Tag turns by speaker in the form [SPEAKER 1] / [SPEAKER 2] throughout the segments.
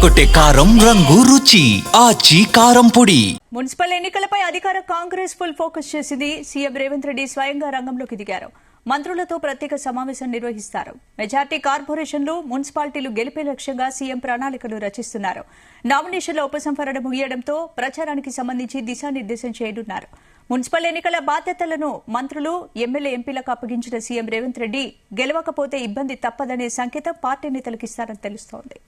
[SPEAKER 1] అదరగొట్టే కారం రంగు రుచి ఆచి కారం పొడి.
[SPEAKER 2] మున్సిపల్ ఎన్నికలపై అధికార కాంగ్రెస్ ఫుల్ ఫోకస్ చేసింది. సీఎం రేవంత్ రెడ్డి స్వయంగా రంగంలోకి దిగారు. మంత్రులతో ప్రత్యేక సమావేశం నిర్వహిస్తారు. మెజార్టీ కార్పొరేషన్లు, మున్సిపాలిటీలు గెలిపే లక్ష్యంగా సీఎం ప్రణాళికలు రచిస్తున్నారు. నామినేషన్ల ఉపసంహరణ ముగియడంతో ప్రచారానికి సంబంధించి దిశానిర్దేశం చేయనున్నారు. మున్సిపల్ ఎన్నికల బాధ్యతలను మంత్రులు, ఎమ్మెల్యే, ఎంపీలకు అప్పగించిన సీఎం రేవంత్ రెడ్డి గెలవకపోతే ఇబ్బంది తప్పదనే సంకేతం పార్టీ నేతలకు ఇస్తారని తెలుస్తోంది.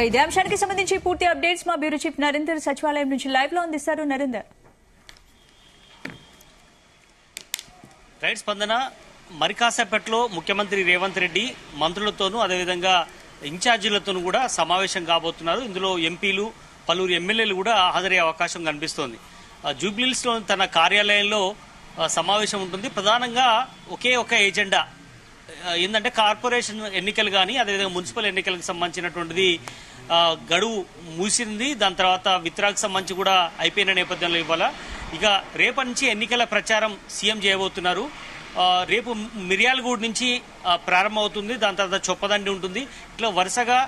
[SPEAKER 2] ఇదే అంశానికి సంబంధించి పూర్తి అప్డేట్స్ మా బ్యూరో చీఫ్ నరేందర్ సచివాలయం నుంచి లైవ్ లో అందిస్తారు. నరేందర్.
[SPEAKER 3] రైట్ స్పందన, మరి కాసేపట్లో ముఖ్యమంత్రి రేవంత్ రెడ్డి మంత్రులతోనూ అదేవిధంగా ఇన్ఛార్జీలతోనూ కూడా సమావేశం కాబోతున్నారు. ఇందులో ఎంపీలు, పలువురు ఎమ్మెల్యేలు కూడా హాజరయ్యే అవకాశం కనిపిస్తోంది. జూబ్లీహిల్స్లో తన కార్యాలయంలో సమావేశం ఉంటుంది. ప్రధానంగా ఒకే ఒక ఎజెండా ఏంటంటే కార్పొరేషన్ ఎన్నికలు కానీ అదేవిధంగా మున్సిపల్ ఎన్నికలకు సంబంధించినటువంటిది గడువు మూసింది. దాని తర్వాత విత్డ్రాకు సంబంధించి కూడా అయిపోయిన నేపథ్యంలో ఇవాళ ఇక రేపటి నుంచి ఎన్నికల ప్రచారం సీఎం చేయబోతున్నారు. రేపు మిర్యాలగూడ నుంచి ప్రారంభమవుతుంది. దాని తర్వాత చొప్పదండి ఉంటుంది. ఇట్లా వరుసగా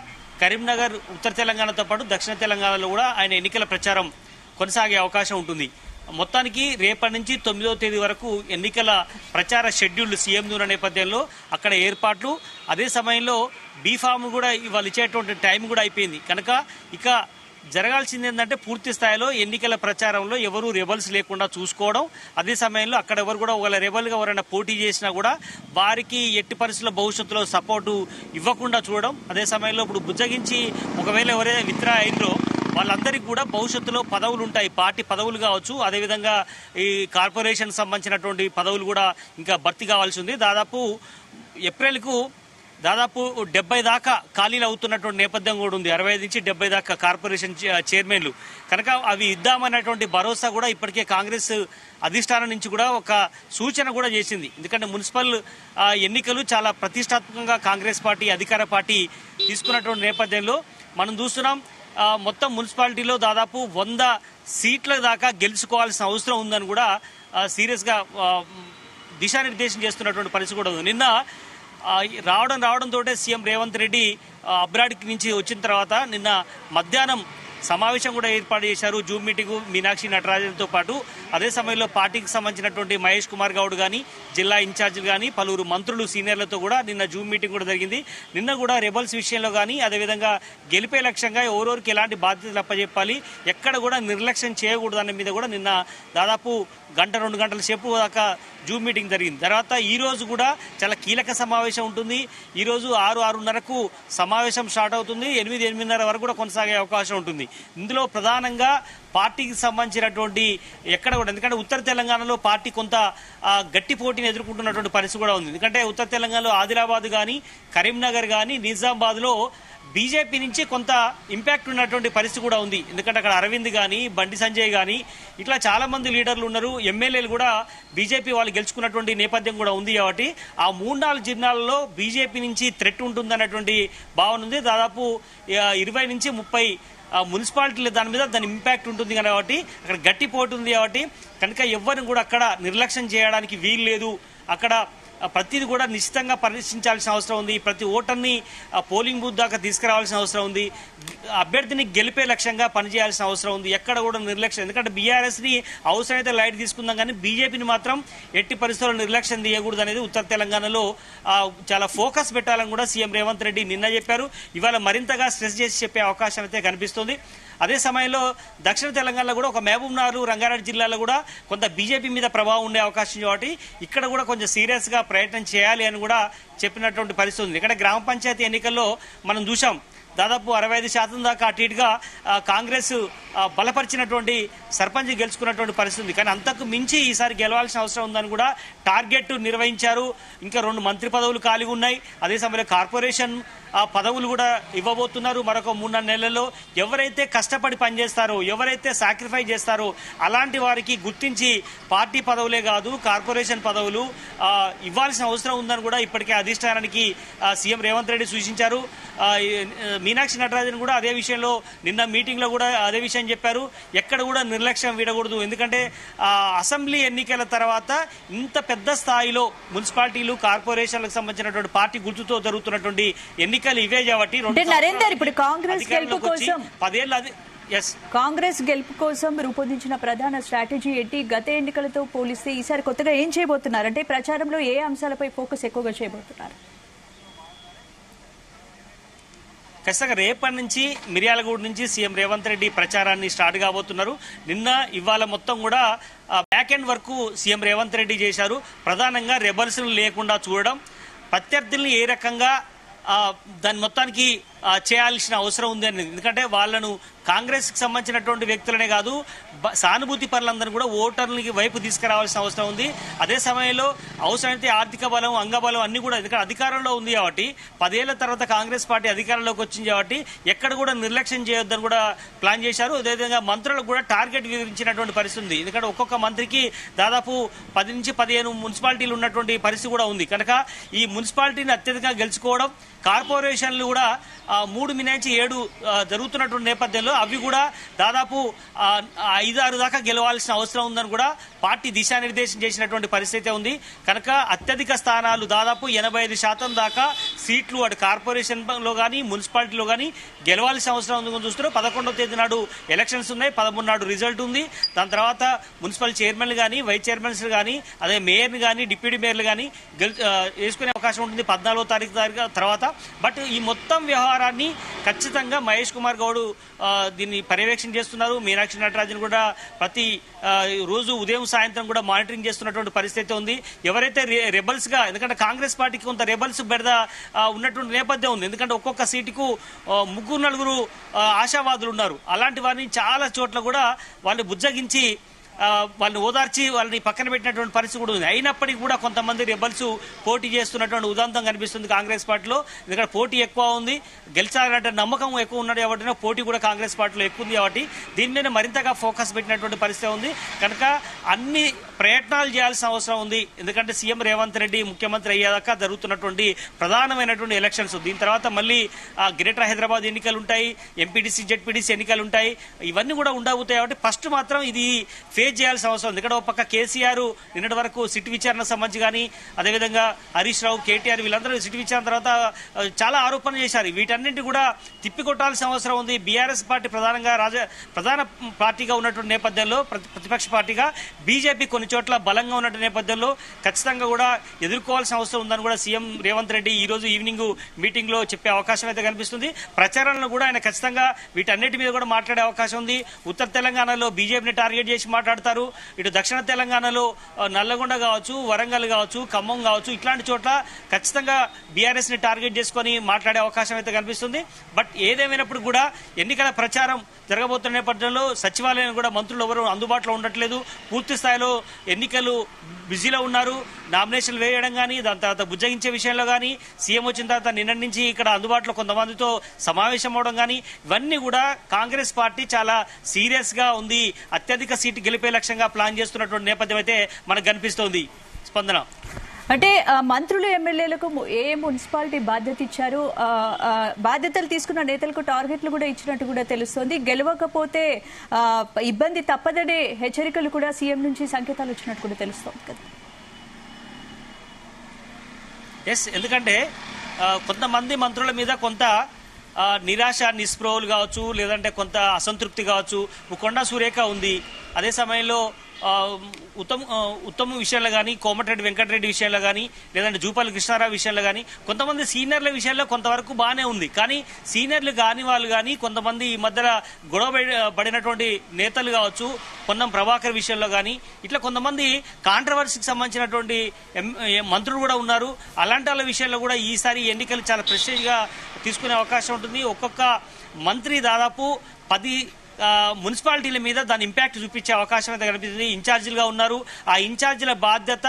[SPEAKER 3] కరీంనగర్, ఉత్తర తెలంగాణతో పాటు దక్షిణ తెలంగాణలో కూడా ఆయన ఎన్నికల ప్రచారం కొనసాగే అవకాశం ఉంటుంది. మొత్తానికి రేపటి నుంచి 9వ తేదీ వరకు ఎన్నికల ప్రచార షెడ్యూల్ సీఎం ఉన్న నేపథ్యంలో అక్కడ ఏర్పాట్లు, అదే సమయంలో బీఫామ్ కూడా ఇవాళ ఇచ్చేటువంటి టైం కూడా అయిపోయింది కనుక ఇక జరగాల్సింది ఏంటంటే పూర్తి స్థాయిలో ఎన్నికల ప్రచారంలో ఎవరు రెబల్స్ లేకుండా చూసుకోవడం. అదే సమయంలో అక్కడ ఎవరు కూడా ఒకవేళ రెబల్గా ఎవరైనా పోటీ చేసినా కూడా వారికి ఎట్టి పరిస్థితుల్లో భవిష్యత్తులో సపోర్టు ఇవ్వకుండా చూడడం. అదే సమయంలో ఇప్పుడు బుజ్జగించి ఒకవేళ ఎవరైనా విత్డ్రా అయిందో వాళ్ళందరికీ కూడా భవిష్యత్తులో పదవులు ఉంటాయి. పార్టీ పదవులు కావచ్చు, అదేవిధంగా ఈ కార్పొరేషన్ సంబంధించినటువంటి పదవులు కూడా ఇంకా భర్తీ కావాల్సి ఉంది. దాదాపు ఏప్రిల్కు 70 దాకా ఖాళీలు అవుతున్నటువంటి నేపథ్యం కూడా ఉంది. 65 నుంచి 70 దాకా కార్పొరేషన్ చైర్మన్లు కనుక అవి ఇద్దామన్నటువంటి భరోసా కూడా ఇప్పటికే కాంగ్రెస్ అధిష్టానం నుంచి కూడా ఒక సూచన కూడా చేసింది. ఎందుకంటే మున్సిపల్ ఎన్నికలు చాలా ప్రతిష్టాత్మకంగా కాంగ్రెస్ పార్టీ, అధికార పార్టీ తీసుకున్నటువంటి నేపథ్యంలో మనం చూస్తున్నాం. మొత్తం మున్సిపాలిటీలో దాదాపు 100 సీట్ల దాకా గెలుచుకోవాల్సిన అవసరం ఉందని కూడా సీరియస్గా దిశానిర్దేశం చేస్తున్నటువంటి పరిస్థితి కూడా ఉంది. నిన్న రావడంతో సీఎం రేవంత్ రెడ్డి అబ్రాడ్కి నుంచి వచ్చిన తర్వాత నిన్న మధ్యాహ్నం సమావేశం కూడా ఏర్పాటు చేశారు. జూమ్ మీటింగ్ మీనాక్షి నటరాజన్తో పాటు అదే సమయంలో పార్టీకి సంబంధించినటువంటి మహేష్ కుమార్ గౌడ్ కానీ, జిల్లా ఇన్ఛార్జీలు కానీ, పలువురు మంత్రులు, సీనియర్లతో కూడా నిన్న జూమ్ మీటింగ్ కూడా జరిగింది. నిన్న కూడా రెబల్స్ విషయంలో కానీ అదేవిధంగా గెలిపే లక్ష్యంగా ఎవరెవరికి ఎలాంటి బాధ్యతలు అప్పచెప్పాలి, ఎక్కడ కూడా నిర్లక్ష్యం చేయకూడదు అనే మీద కూడా నిన్న దాదాపు 1-2 గంటల సేపు దాకా జూమ్ మీటింగ్ జరిగింది. తర్వాత ఈ రోజు కూడా చాలా కీలక సమావేశం ఉంటుంది. ఈరోజు 6-6:30కు సమావేశం స్టార్ట్ అవుతుంది. 8-8:30 వరకు కూడా కొనసాగే అవకాశం ఉంటుంది. ఇందులో ప్రధానంగా పార్టీకి సంబంధించినటువంటి ఎక్కడ కూడా, ఎందుకంటే ఉత్తర తెలంగాణలో పార్టీ కొంత గట్టి పోటీని ఎదుర్కొంటున్నటువంటి పరిస్థితి కూడా ఉంది. ఎందుకంటే ఉత్తర తెలంగాణలో ఆదిలాబాద్ కానీ, కరీంనగర్ కానీ, నిజామాబాద్లో బీజేపీ నుంచి కొంత ఇంపాక్ట్ ఉన్నటువంటి పరిస్థితి కూడా ఉంది. ఎందుకంటే అక్కడ అరవింద్ కానీ, బండి సంజయ్ కానీ ఇట్లా చాలా మంది లీడర్లు ఉన్నారు. ఎమ్మెల్యేలు కూడా బీజేపీ వాళ్ళు గెలుచుకున్నటువంటి నేపథ్యం కూడా ఉంది. కాబట్టి ఆ 3-4 జిల్లాలలో బీజేపీ నుంచి థ్రెట్ ఉంటుందన్నటువంటి భావన ఉంది. దాదాపు 20 నుంచి 30 మున్సిపాలిటీలు దాని ఇంపాక్ట్ ఉంటుంది కాబట్టి అక్కడ గట్టి పోటీ ఉంది. కాబట్టి కనుక ఎవరిని కూడా అక్కడ నిర్లక్ష్యం చేయడానికి వీలు లేదు. అక్కడ ప్రతిది కూడా నిశ్చితంగా పరిశీలించాల్సిన అవసరం ఉంది. ప్రతి ఓటర్ని పోలింగ్ బూత్ దాకా తీసుకురావాల్సిన అవసరం ఉంది. అభ్యర్థిని గెలిపే లక్ష్యంగా పనిచేయాల్సిన అవసరం ఉంది. ఎక్కడ కూడా నిర్లక్ష్యం, ఎందుకంటే బీఆర్ఎస్ని అవసరమైతే లైట్ తీసుకుందాం కానీ బీజేపీని మాత్రం ఎట్టి పరిస్థితుల్లో నిర్లక్ష్యం తీయకూడదు అనేది ఉత్తర తెలంగాణలో చాలా ఫోకస్ పెట్టాలని కూడా సీఎం రేవంత్ రెడ్డి నిన్న చెప్పారు. ఇవాళ మరింతగా స్ట్రెస్ చేసి చెప్పే అవకాశం అయితే కనిపిస్తుంది. అదే సమయంలో దక్షిణ తెలంగాణలో కూడా ఒక మహబూబ్నగర్, రంగారెడ్డి జిల్లాలో కూడా కొంత బీజేపీ మీద ప్రభావం ఉండే అవకాశం కాబట్టి ఇక్కడ కూడా కొంచెం సీరియస్గా ప్రయత్నం చేయాలి అని కూడా చెప్పినటువంటి పరిస్థితి ఉంది. ఇక్కడ గ్రామ పంచాయతీ ఎన్నికల్లో మనం చూసాం దాదాపు 65% దాకా అటు ఇటుగా కాంగ్రెస్ బలపరిచినటువంటి సర్పంచ్ గెలుచుకున్నటువంటి పరిస్థితి ఉంది. కానీ అంతకు మించి ఈసారి గెలవాల్సిన అవసరం ఉందని కూడా టార్గెట్ నిర్వహించారు. ఇంకా 2 మంత్రి పదవులు ఖాళీగా ఉన్నాయి. అదే సమయంలో కార్పొరేషన్ పదవులు కూడా ఇవ్వబోతున్నారు. మరొక 3-4 నెలల్లో ఎవరైతే కష్టపడి పనిచేస్తారో, ఎవరైతే సాక్రిఫైస్ చేస్తారో అలాంటి వారికి గుర్తించి పార్టీ పదవులే కాదు కార్పొరేషన్ పదవులు ఇవ్వాల్సిన అవసరం ఉందని కూడా ఇప్పటికే అధిష్టానానికి సీఎం రేవంత్ రెడ్డి సూచించారు. మీనాక్షి నటరాజన్ కూడా అదే విషయంలో నిన్న మీటింగ్లో కూడా అదే విషయం చెప్పారు. ఎక్కడ కూడా నిర్లక్ష్యం వీడకూడదు. ఎందుకంటే అసెంబ్లీ ఎన్నికల తర్వాత ఇంత పెద్ద స్థాయిలో మున్సిపాలిటీలు కార్పొరేషన్లకు సంబంధించినటువంటి పార్టీ గుర్తుతో జరుగుతున్నటువంటి ఎన్నికలు ఇవే కాబట్టి
[SPEAKER 2] నరేందర్ ఇప్పుడు కాంగ్రెస్ గెలుపు కోసం
[SPEAKER 3] 10 ఏళ్ళు
[SPEAKER 2] కాంగ్రెస్ గెలుపు కోసం రూపొందించిన ప్రధాన స్ట్రాటజీ ఏంటి? గత ఎన్నికలతో పోలిస్తే ఈసారి కొత్తగా ఏం చేయబోతున్నారు? అంటే ప్రచారంలో ఏ అంశాలపై ఫోకస్ ఎక్కువగా చేయబోతున్నారు?
[SPEAKER 3] ఖచ్చితంగా రేపటి నుంచి మిర్యాలగూడ నుంచి సీఎం రేవంత్ రెడ్డి ప్రచారాన్ని స్టార్ట్ కాబోతున్నారు. నిన్న ఇవాళ మొత్తం కూడా బ్యాక్ ఎండ్ వరకు సీఎం రేవంత్ రెడ్డి చేశారు. ప్రధానంగా రెబల్స్ లేకుండా చూడడం, ప్రత్యర్థుల్ని ఏ రకంగా దాని మొత్తానికి చేయాల్సిన అవసరం ఉంది అని. ఎందుకంటే వాళ్ళను కాంగ్రెస్కి సంబంధించినటువంటి వ్యక్తులనే కాదు సానుభూతి పరులందరూ కూడా ఓటర్లకి వైపు తీసుకురావాల్సిన అవసరం ఉంది. అదే సమయంలో అవసరమైతే ఆర్థిక బలం, అంగబలం అన్ని కూడా ఎందుకంటే అధికారంలో ఉంది కాబట్టి 10 ఏళ్ల తర్వాత కాంగ్రెస్ పార్టీ అధికారంలోకి వచ్చింది కాబట్టి ఎక్కడ కూడా నిర్లక్ష్యం చేయొద్దని కూడా ప్లాన్ చేశారు. అదేవిధంగా మంత్రులకు కూడా టార్గెట్ విధించినటువంటి పరిస్థితి ఉంది. ఎందుకంటే ఒక్కొక్క మంత్రికి దాదాపు 10 నుంచి 15 మున్సిపాలిటీలు ఉన్నటువంటి పరిస్థితి కూడా ఉంది. కనుక ఈ మున్సిపాలిటీని అత్యధికంగా గెలుచుకోవడం, కార్పొరేషన్లు కూడా 3 మినహాయించి 7 జరుగుతున్నటువంటి నేపథ్యంలో అవి కూడా దాదాపు 5-6 దాకా గెలవాల్సిన అవసరం ఉందని కూడా పార్టీ దిశానిర్దేశం చేసినటువంటి పరిస్థితి ఉంది. కనుక అత్యధిక స్థానాలు దాదాపు 85% దాకా సీట్లు అటు కార్పొరేషన్లో కానీ మున్సిపాలిటీలో కానీ గెలవాల్సిన అవసరం ఉందని చూస్తున్నారు. 11వ తేదీ నాడు ఎలక్షన్స్ ఉన్నాయి, 13 నాడు రిజల్ట్ ఉంది. దాని తర్వాత మున్సిపల్ చైర్మన్లు కానీ వైస్ చైర్మన్స్ కానీ అదే మేయర్ని కానీ డిప్యూటీ మేయర్లు కానీ వేసుకునే అవకాశం ఉంటుంది 14వ తారీఖు తర్వాత. బట్ ఈ మొత్తం వ్యవహారాన్ని ఖచ్చితంగా మహేష్ కుమార్ గౌడ్ దీన్ని పర్యవేక్షణ చేస్తున్నారు. మీనాక్షి నటరాజన్ కూడా ప్రతి రోజు ఉదయం సాయంత్రం కూడా మానిటరింగ్ చేస్తున్నటువంటి పరిస్థితి ఉంది. ఎవరైతే రెబల్స్ గా, ఎందుకంటే కాంగ్రెస్ పార్టీకి కొంత రెబల్స్ బెడద ఉన్నటువంటి నేపథ్యం ఉంది. ఎందుకంటే ఒక్కొక్క సీటుకు 3-4 ఆశావాదులు ఉన్నారు. అలాంటి వారిని చాలా చోట్ల కూడా వాళ్ళు బుజ్జగించి వాళ్ళని ఓదార్చి వాళ్ళని పక్కన పెట్టినటువంటి పరిస్థితి కూడా ఉంది. అయినప్పటికీ కూడా కొంతమంది రెబల్స్ పోటీ చేస్తున్నటువంటి ఉదాంతం కనిపిస్తుంది కాంగ్రెస్ పార్టీలో. ఎందుకంటే పోటీ ఎక్కువ ఉంది, గెలిచాలంటే నమ్మకం ఎక్కువ ఉన్నది కాబట్టి పోటీ కూడా కాంగ్రెస్ పార్టీలో ఎక్కువ ఉంది కాబట్టి దీని మీద మరింతగా ఫోకస్ పెట్టినటువంటి పరిస్థితి ఉంది. కనుక అన్ని ప్రయత్నాలు చేయాల్సిన అవసరం ఉంది. ఎందుకంటే సీఎం రేవంత్ రెడ్డి ముఖ్యమంత్రి అయ్యేదాకా జరుగుతున్నటువంటి ప్రధానమైనటువంటి ఎలక్షన్స్. దీని తర్వాత మళ్ళీ గ్రేటర్ హైదరాబాద్ ఎన్నికలు ఉంటాయి, ఎంపీటీసీ జెడ్పీటీసీ ఎన్నికలు ఉంటాయి, ఇవన్నీ కూడా ఉండబోతాయి కాబట్టి ఫస్ట్ మాత్రం ఇది చేయాల్సిన అవసరం ఉంది. ఇక్కడ ఒక పక్క కేసీఆర్ నిన్నటి వరకు సిట్ విచారణ సంబంధించి కానీ అదేవిధంగా హరీష్ రావు, కేటీఆర్ వీళ్ళందరూ సిట్ విచారణ తర్వాత చాలా ఆరోపణలు చేశారు. వీటన్నింటి కూడా తిప్పికొట్టాల్సిన అవసరం ఉంది. బీఆర్ఎస్ పార్టీ ప్రధాన పార్టీగా ఉన్నటువంటి నేపథ్యంలో, ప్రతిపక్ష పార్టీగా బీజేపీ కొన్ని చోట్ల బలంగా ఉన్నటువంటి నేపథ్యంలో ఖచ్చితంగా కూడా ఎదుర్కోవాల్సిన అవసరం ఉందని కూడా సీఎం రేవంత్ రెడ్డి ఈ రోజు ఈవినింగ్ మీటింగ్ లో చెప్పే అవకాశం అయితే కనిపిస్తుంది. ప్రచారంలో కూడా ఆయన ఖచ్చితంగా వీటన్నిటి మీద కూడా మాట్లాడే అవకాశం ఉంది. ఉత్తర తెలంగాణలో బీజేపీని టార్గెట్ చేసి మాట్లాడతారు. ఇటు దక్షిణ తెలంగాణలో నల్లగొండ కావచ్చు, వరంగల్ కావచ్చు, ఖమ్మం కావచ్చు, ఇట్లాంటి చోట్ల ఖచ్చితంగా బీఆర్ఎస్ ని టార్గెట్ చేసుకుని మాట్లాడే అవకాశం అయితే కనిపిస్తుంది. బట్ ఏదేమైనప్పుడు కూడా ఎన్నికల ప్రచారం జరగబోతున్న నేపథ్యంలో సచివాలయం కూడా మంత్రులు ఎవరు అందుబాటులో ఉండట్లేదు. పూర్తి స్థాయిలో ఎన్నికలు బిజీలో ఉన్నారు. నామినేషన్లు వేయడం కానీ, దాని తర్వాత బుజ్జగించే విషయంలో కానీ, సీఎం వచ్చిన తర్వాత నిన్న నుంచి ఇక్కడ అందుబాటులో కొంతమందితో సమావేశం అవడం కానీ, ఇవన్నీ కూడా కాంగ్రెస్ పార్టీ చాలా సీరియస్ గా ఉంది. అత్యధిక సీటు గెలిపే లక్ష్యంగా ప్లాన్ చేస్తున్నటువంటి నేపథ్యం అయితే మనకు కనిపిస్తోంది. స్పందన
[SPEAKER 2] అంటే మంత్రులు ఎమ్మెల్యేలకు ఏ మున్సిపాలిటీ బాధ్యత ఇచ్చారు, బాధ్యతలు తీసుకున్న నేతలకు టార్గెట్లు కూడా ఇచ్చినట్టు కూడా తెలుస్తోంది. గెలవకపోతే ఇబ్బంది తప్పదనే హెచ్చరికలు కూడా సీఎం నుంచి సంకేతాలు వచ్చినట్టు కూడా తెలుస్తోంది కదా.
[SPEAKER 3] ఎస్, ఎందుకంటే కొంతమంది మంత్రుల మీద కొంత నిరాశ నిస్పృహలు కావచ్చు, లేదంటే కొంత అసంతృప్తి కావచ్చు. కొండా సురేఖ ఉంది, అదే సమయంలో ఉత్తమ్ విషయంలో కానీ, కోమటిరెడ్డి వెంకటరెడ్డి విషయంలో కానీ, లేదంటే జూపల్లి కృష్ణారావు విషయంలో కానీ, కొంతమంది సీనియర్ల విషయంలో కొంతవరకు బాగానే ఉంది. కానీ సీనియర్లు కాని వాళ్ళు కానీ కొంతమంది ఈ మధ్యలో గొడవ పడినటువంటి నేతలు కావచ్చు, పొన్నం ప్రభాకర్ విషయంలో కానీ, ఇట్లా కొంతమంది కాంట్రవర్సీకి సంబంధించినటువంటి మంత్రులు కూడా ఉన్నారు. అలాంటి వాళ్ళ విషయంలో కూడా ఈసారి ఎన్నికలు చాలా ప్రెస్టేజ్గా తీసుకునే అవకాశం ఉంటుంది. ఒక్కొక్క మంత్రి దాదాపు 10 మున్సిపాలిటీల మీద దాని ఇంపాక్ట్ చూపించే అవకాశం అయితే కనిపిస్తుంది. ఇన్ఛార్జీలుగా ఉన్నారు. ఆ ఇన్ఛార్జీల బాధ్యత,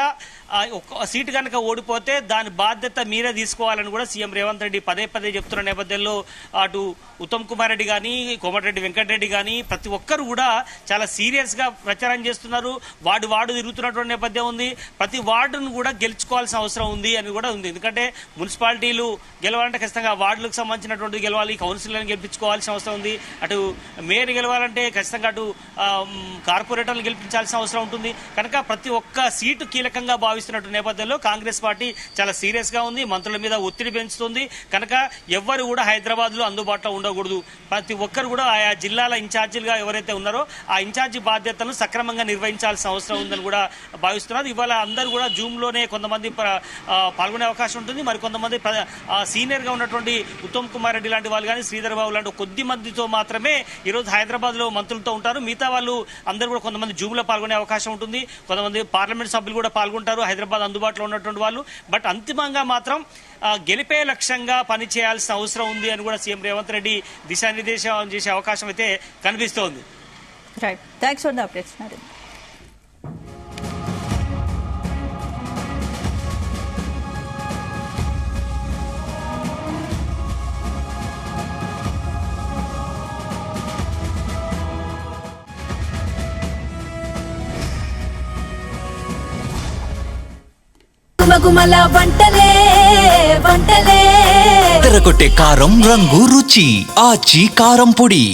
[SPEAKER 3] ఒక సీటు కనుక ఓడిపోతే దాని బాధ్యత మీరే తీసుకోవాలని కూడా సీఎం రేవంత్ రెడ్డి పదే చెప్తున్న నేపథ్యంలో అటు ఉత్తమ్ కుమార్ రెడ్డి కానీ, కోమటిరెడ్డి వెంకటరెడ్డి కానీ ప్రతి ఒక్కరు కూడా చాలా సీరియస్ గా ప్రచారం చేస్తున్నారు. వార్డు తిరుగుతున్నటువంటి నేపథ్యం ఉంది. ప్రతి వార్డును కూడా గెలుచుకోవాల్సిన అవసరం ఉంది అని కూడా ఉంది. ఎందుకంటే మున్సిపాలిటీలు గెలవాలంటే ఖచ్చితంగా వార్డులకు సంబంధించినటువంటి గెలవాలి, కౌన్సిలర్లను గెలిపించుకోవాల్సిన అవసరం ఉంది. అటు మేయర్ గెలవాలంటే ఖచ్చితంగా అటు కార్పొరేటర్లు గెలిపించాల్సిన అవసరం ఉంటుంది. కనుక ప్రతి ఒక్క సీటు కీలకంగా భావిస్తున్నట్టు నేపథ్యంలో కాంగ్రెస్ పార్టీ చాలా సీరియస్ గా ఉంది. మంత్రుల మీద ఒత్తిడి పెంచుతుంది. కనుక ఎవ్వరు కూడా హైదరాబాద్ లో అందుబాటులో ఉండకూడదు. ప్రతి ఒక్కరు కూడా ఆయా జిల్లాల ఇన్ఛార్జీలుగా ఎవరైతే ఉన్నారో ఆ ఇన్ఛార్జి బాధ్యతలను సక్రమంగా నిర్వహించాల్సిన అవసరం ఉందని కూడా భావిస్తున్నారు. ఇవాళ అందరూ కూడా జూమ్ లోనే కొంతమంది పాల్గొనే అవకాశం ఉంటుంది. మరి కొంతమంది సీనియర్ గా ఉన్నటువంటి ఉత్తమ్ కుమార్ రెడ్డి లాంటి వాళ్ళు కానీ, శ్రీధర్ బాబు లాంటి కొద్ది మందితో మాత్రమే ఈరోజు హైదరాబాద్ లో మంత్రులతో ఉంటారు. మిగతా వాళ్ళు అందరూ కూడా కొంతమంది జూమ్ లో పాల్గొనే అవకాశం ఉంటుంది. కొంతమంది పార్లమెంట్ సభ్యులు కూడా పాల్గొంటారు, హైదరాబాద్ అందుబాటులో ఉన్నటువంటి వాళ్ళు. బట్ అంతిమంగా మాత్రం గెలిపే లక్ష్యంగా పనిచేయాల్సిన అవసరం ఉంది అని కూడా సీఎం రేవంత్ రెడ్డి దిశానిర్దేశం చేసే అవకాశం అయితే కనిపిస్తోంది.
[SPEAKER 2] Right, thanks for the updates.
[SPEAKER 4] గుమగుమల వంటలే
[SPEAKER 1] తెరకొట్టే కారం రంగు రుచి ఆచి కారం పొడి.